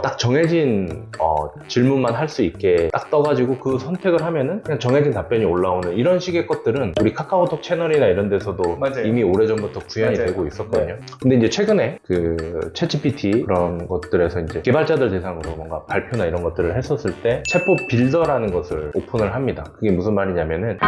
딱 정해진 질문만 할 수 있게 딱 떠가지고 그 선택을 하면은 그냥 정해진 답변이 올라오는 이런 식의 것들은 우리 카카오톡 채널이나 이런 데서도 맞아요. 이미 오래전부터 구현이 맞아요. 되고 있었거든요. 근데 이제 최근에 그 챗GPT 그런 것들에서 이제 개발자들 대상으로 뭔가 발표나 이런 것들을 했었을 때 챗봇 빌더라는 것을 오픈을 합니다. 그게 무슨 말이냐면은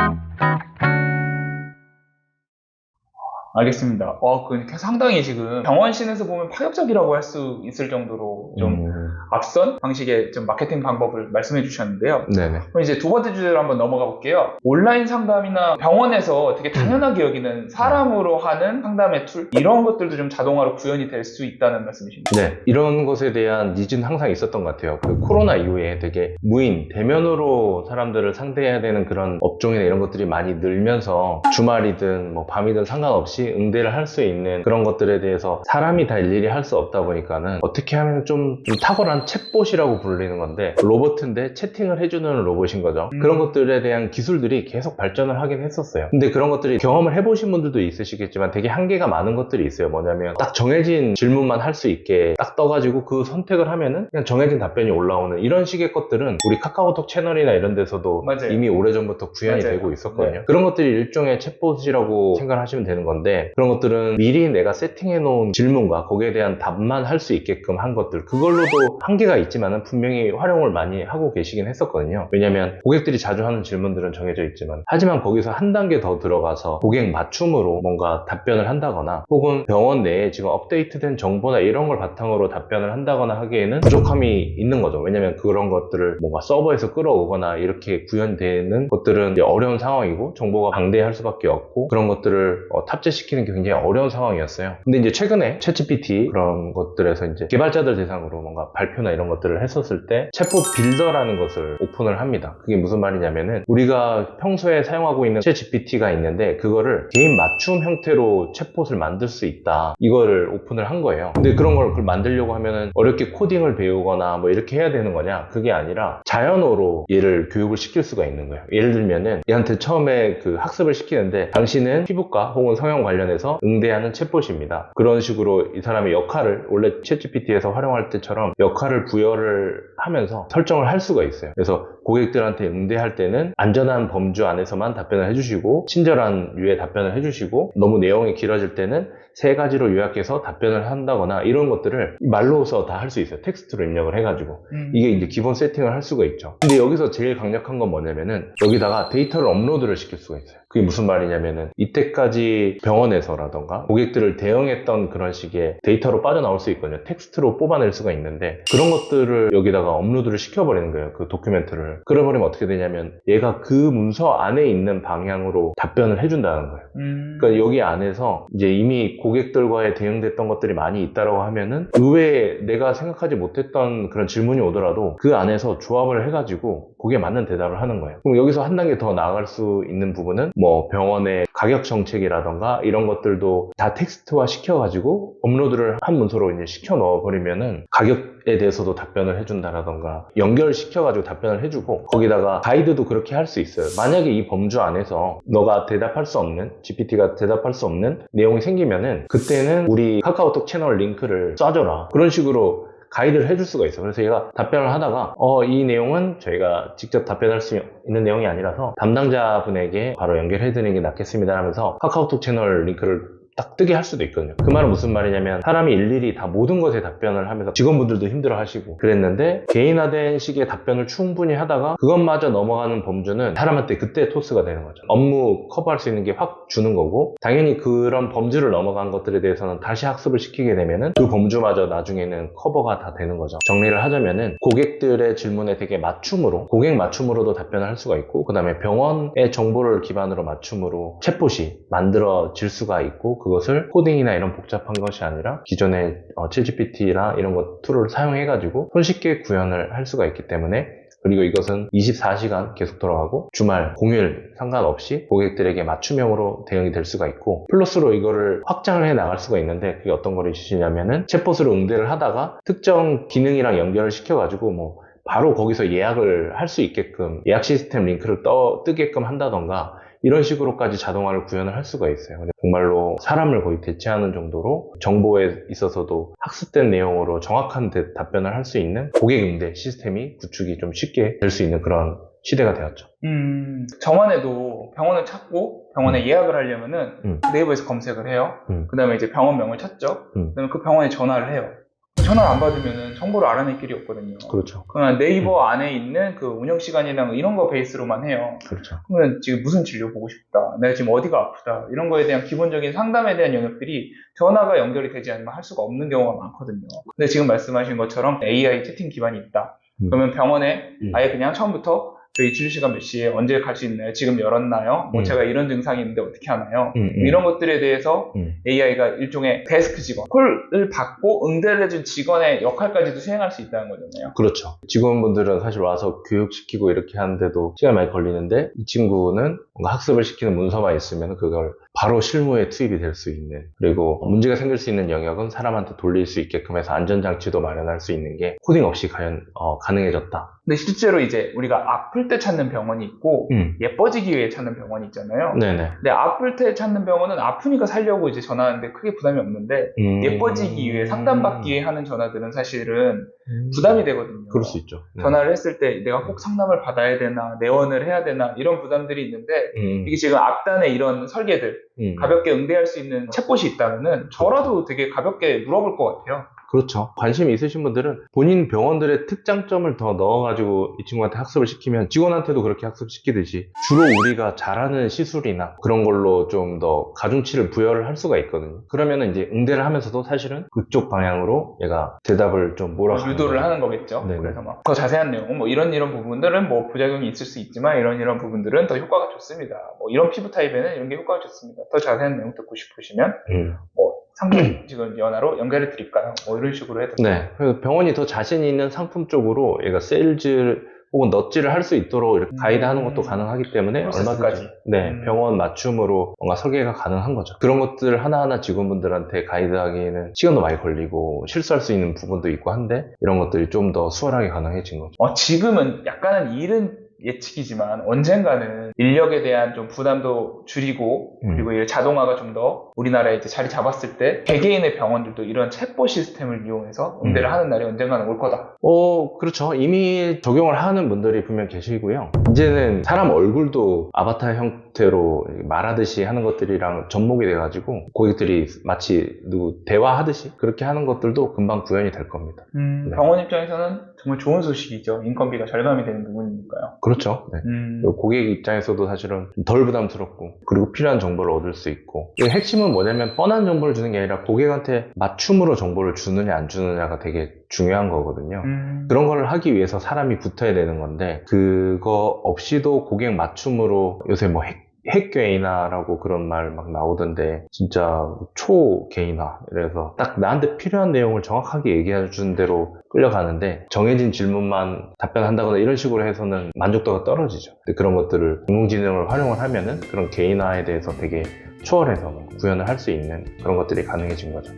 알겠습니다. 그 상당히 지금 병원신에서 보면 파격적이라고 할 수 있을 정도로 좀 앞선 방식의 좀 마케팅 방법을 말씀해 주셨는데요. 네네. 그럼 이제 두 번째 주제로 한번 넘어가 볼게요. 온라인 상담이나 병원에서 되게 당연하게 여기는 사람으로 하는 상담의 툴, 이런 것들도 좀 자동화로 구현이 될 수 있다는 말씀이십니까? 네, 이런 것에 대한 니즈는 항상 있었던 것 같아요. 그 코로나 이후에 되게 무인, 대면으로 사람들을 상대해야 되는 그런 업종이나 이런 것들이 많이 늘면서 주말이든 뭐 밤이든 상관없이 응대를 할 수 있는 그런 것들에 대해서 사람이 다 일일이 할 수 없다 보니까는 어떻게 하면 좀 탁월한 챗봇이라고 불리는 건데 로봇인데 채팅을 해주는 로봇인 거죠. 그런 것들에 대한 기술들이 계속 발전을 하긴 했었어요. 근데 그런 것들이 경험을 해보신 분들도 있으시겠지만 되게 한계가 많은 것들이 있어요. 뭐냐면 딱 정해진 질문만 할 수 있게 딱 떠가지고 그 선택을 하면은 그냥 정해진 답변이 올라오는 이런 식의 것들은 우리 카카오톡 채널이나 이런 데서도 맞아요. 이미 오래전부터 구현이 맞아요. 되고 있었거든요. 네. 그런 것들이 일종의 챗봇이라고 생각하시면 되는 건데 그런 것들은 미리 내가 세팅해 놓은 질문과 거기에 대한 답만 할 수 있게끔 한 것들, 그걸로도 한계가 있지만은 분명히 활용을 많이 하고 계시긴 했었거든요. 왜냐면 고객들이 자주 하는 질문들은 정해져 있지만 하지만 거기서 한 단계 더 들어가서 고객 맞춤으로 뭔가 답변을 한다거나 혹은 병원 내에 지금 업데이트된 정보나 이런 걸 바탕으로 답변을 한다거나 하기에는 부족함이 있는 거죠. 왜냐면 그런 것들을 뭔가 서버에서 끌어오거나 이렇게 구현되는 것들은 이제 어려운 상황이고 정보가 방대할 수밖에 없고 그런 것들을 탑재시키는 게 굉장히 어려운 상황이었어요. 근데 이제 최근에 챗GPT 그런 것들에서 이제 개발자들 대상으로 뭔가 발표나 이런 것들을 했었을 때 챗봇 빌더라는 것을 오픈을 합니다. 그게 무슨 말이냐면은 우리가 평소에 사용하고 있는 챗GPT가 있는데 그거를 개인 맞춤 형태로 챗봇을 만들 수 있다. 이거를 오픈을 한 거예요. 근데 그런 걸 만들려고 하면은 어렵게 코딩을 배우거나 뭐 이렇게 해야 되는 거냐? 그게 아니라 자연어로 얘를 교육을 시킬 수가 있는 거예요. 예를 들면은 얘한테 처음에 그 학습을 시키는데 당신은 피부과 혹은 성형 관련해서 응대하는 챗봇입니다. 그런 식으로 이 사람의 역할을 원래 챗GPT에서 활용할 때처럼 역할을 부여를 하면서 설정을 할 수가 있어요. 그래서 고객들한테 응대할 때는 안전한 범주 안에서만 답변을 해주시고 친절한 류의 답변을 해주시고 너무 내용이 길어질 때는 3가지로 요약해서 답변을 한다거나 이런 것들을 말로서 다 할 수 있어요. 텍스트로 입력을 해가지고 이게 이제 기본 세팅을 할 수가 있죠. 근데 여기서 제일 강력한 건 뭐냐면은 여기다가 데이터를 업로드를 시킬 수가 있어요. 그게 무슨 말이냐면은 이때까지 병원에서라던가 고객들을 대응했던 그런 식의 데이터로 빠져나올 수 있거든요. 텍스트로 뽑아낼 수가 있는데 그런 것들을 여기다가 업로드를 시켜버리는 거예요. 그 도큐멘트를. 그래버리면 어떻게 되냐면 얘가 그 문서 안에 있는 방향으로 답변을 해준다는 거예요. 그러니까 여기 안에서 이제 이미 고객들과의 대응됐던 것들이 많이 있다라고 하면은 의외에 내가 생각하지 못했던 그런 질문이 오더라도 그 안에서 조합을 해가지고 거기에 맞는 대답을 하는 거예요. 그럼 여기서 한 단계 더 나아갈 수 있는 부분은 뭐 병원의 가격 정책이라던가 이런 것들도 다 텍스트화 시켜가지고 업로드를 한 문서로 이제 시켜 넣어버리면은 가격에 대해서도 답변을 해준다라던가 연결시켜가지고 답변을 해주고 거기다가 가이드도 그렇게 할 수 있어요. 만약에 이 범주 안에서 너가 대답할 수 없는 GPT가 대답할 수 없는 내용이 생기면은 그때는 우리 카카오톡 채널 링크를 쏴줘라. 그런 식으로 가이드를 해줄 수가 있어요. 그래서 얘가 답변을 하다가 이 내용은 저희가 직접 답변할 수 있는 내용이 아니라서 담당자분에게 바로 연결해드리는 게 낫겠습니다 하면서 카카오톡 채널 링크를 딱 뜨게 할 수도 있거든요. 그 말은 무슨 말이냐면 사람이 일일이 다 모든 것에 답변을 하면서 직원분들도 힘들어 하시고 그랬는데 개인화된 식의 답변을 충분히 하다가 그것마저 넘어가는 범주는 사람한테 그때 토스가 되는 거죠. 업무 커버할 수 있는 게 확 주는 거고 당연히 그런 범주를 넘어간 것들에 대해서는 다시 학습을 시키게 되면은 그 범주마저 나중에는 커버가 다 되는 거죠. 정리를 하자면은 고객들의 질문에 되게 맞춤으로 고객 맞춤으로도 답변을 할 수가 있고 그 다음에 병원의 정보를 기반으로 맞춤으로 챗봇이 만들어질 수가 있고 그것을 코딩이나 이런 복잡한 것이 아니라 기존의 챗GPT나 이런 것 툴을 사용해가지고 손쉽게 구현을 할 수가 있기 때문에 그리고 이것은 24시간 계속 돌아가고 주말, 공휴일 상관없이 고객들에게 맞춤형으로 대응이 될 수가 있고 플러스로 이거를 확장을 해 나갈 수가 있는데 그게 어떤 걸 주시냐면은 챗봇으로 응대를 하다가 특정 기능이랑 연결을 시켜가지고 뭐 바로 거기서 예약을 할 수 있게끔 예약 시스템 링크를 뜨게끔 한다던가 이런 식으로까지 자동화를 구현을 할 수가 있어요. 근데 정말로 사람을 거의 대체하는 정도로 정보에 있어서도 학습된 내용으로 정확한 답변을 할 수 있는 고객 응대 시스템이 구축이 좀 쉽게 될 수 있는 그런 시대가 되었죠. 저만 해도 병원을 찾고 병원에 예약을 하려면은 네이버에서 검색을 해요. 그 다음에 이제 병원명을 찾죠. 그 다음에 그 병원에 전화를 해요. 전화를 안 받으면은 정보를 알아낼 길이 없거든요. 그렇죠. 그냥 네이버 안에 있는 그 운영 시간이나 이런 거 베이스로만 해요. 그렇죠. 그러면 지금 무슨 진료 보고 싶다, 내가 지금 어디가 아프다, 이런 거에 대한 기본적인 상담에 대한 영역들이 전화가 연결이 되지 않으면 할 수가 없는 경우가 많거든요. 근데 지금 말씀하신 것처럼 AI 채팅 기반이 있다. 그러면 병원에 아예 그냥 처음부터 저희 진료 시간 몇 시에 언제 갈 수 있나요? 지금 열었나요? 뭐 제가 이런 증상이 있는데 어떻게 하나요? 이런 것들에 대해서 AI가 일종의 데스크 직원, 콜을 받고 응대를 해준 직원의 역할까지도 수행할 수 있다는 거잖아요. 그렇죠. 직원분들은 사실 와서 교육시키고 이렇게 하는데도 시간이 많이 걸리는데 이 친구는 뭔가 학습을 시키는 문서만 있으면 그걸 바로 실무에 투입이 될 수 있는, 그리고 문제가 생길 수 있는 영역은 사람한테 돌릴 수 있게끔 해서 안전장치도 마련할 수 있는 게 코딩 없이 가능해졌다. 근데 실제로 이제 우리가 아플 때 찾는 병원이 있고 예뻐지기 위해 찾는 병원이 있잖아요. 네네. 근데 아플 때 찾는 병원은 아프니까 살려고 이제 전화하는데 크게 부담이 없는데 예뻐지기 위해 상담받기 위해 하는 전화들은 사실은 부담이 되거든요. 그럴 수 있죠. 네. 전화를 했을 때 내가 꼭 상담을 받아야 되나, 내원을 해야 되나, 이런 부담들이 있는데 이게 지금 앞단에 이런 설계들 가볍게 응대할 수 있는 챗봇이 있다면은 저라도 되게 가볍게 물어볼 것 같아요. 그렇죠. 관심이 있으신 분들은 본인 병원들의 특장점을 더 넣어가지고 이 친구한테 학습을 시키면 직원한테도 그렇게 학습시키듯이 주로 우리가 잘하는 시술이나 그런 걸로 좀 더 가중치를 부여를 할 수가 있거든요. 그러면은 이제 응대를 하면서도 사실은 그쪽 방향으로 얘가 대답을 좀 몰아가는 유도를 하는 거겠죠. 네네. 그래서 막 더 자세한 내용, 뭐 이런 부분들은 뭐 부작용이 있을 수 있지만 이런 부분들은 더 효과가 좋습니다. 뭐 이런 피부 타입에는 이런 게 효과가 좋습니다. 더 자세한 내용 듣고 싶으시면 뭐 상담 지금 연화로 연결해 드릴까요? 뭐 이런 식으로 해도. 네. 그래서 병원이 더 자신 있는 상품 쪽으로 얘가 세일즈 혹은 넛지를 할 수 있도록 이렇게 가이드하는 것도 가능하기 때문에 얼마든지 병원 맞춤으로 뭔가 설계가 가능한 거죠. 그런 것들 하나하나 직원분들한테 가이드하기에는 시간도 많이 걸리고 실수할 수 있는 부분도 있고 한데 이런 것들이 좀 더 수월하게 가능해진 거죠. 지금은 약간은 이른 예측이지만 언젠가는 인력에 대한 좀 부담도 줄이고 그리고 이 자동화가 좀 더 우리나라에 이제 자리 잡았을 때 개개인의 병원들도 이런 챗봇 시스템을 이용해서 응대를 하는 날이 언젠가는 올 거다. 그렇죠. 이미 적용을 하는 분들이 분명 계시고요. 이제는 사람 얼굴도 아바타 형태로 말하듯이 하는 것들이랑 접목이 돼가지고 고객들이 마치 대화하듯이 그렇게 하는 것들도 금방 구현이 될 겁니다. 병원 입장에서는 정말 좋은 소식이죠. 인건비가 절감이 되는 부분이니까요. 그렇죠. 네. 고객 입장에서도 사실은 덜 부담스럽고 그리고 필요한 정보를 얻을 수 있고, 핵심은 뭐냐면 뻔한 정보를 주는 게 아니라 고객한테 맞춤으로 정보를 주느냐 안 주느냐가 되게 중요한 거거든요. 그런 걸 하기 위해서 사람이 붙어야 되는 건데 그거 없이도 고객 맞춤으로 요새 뭐 핵개인화라고 그런 말 막 나오던데 진짜 초개인화, 그래서 딱 나한테 필요한 내용을 정확하게 얘기해 준 대로 끌려가는데 정해진 질문만 답변한다거나 이런 식으로 해서는 만족도가 떨어지죠. 근데 그런 것들을 인공지능을 활용을 하면은 그런 개인화에 대해서 되게 초월해서 구현을 할 수 있는 그런 것들이 가능해진 거죠.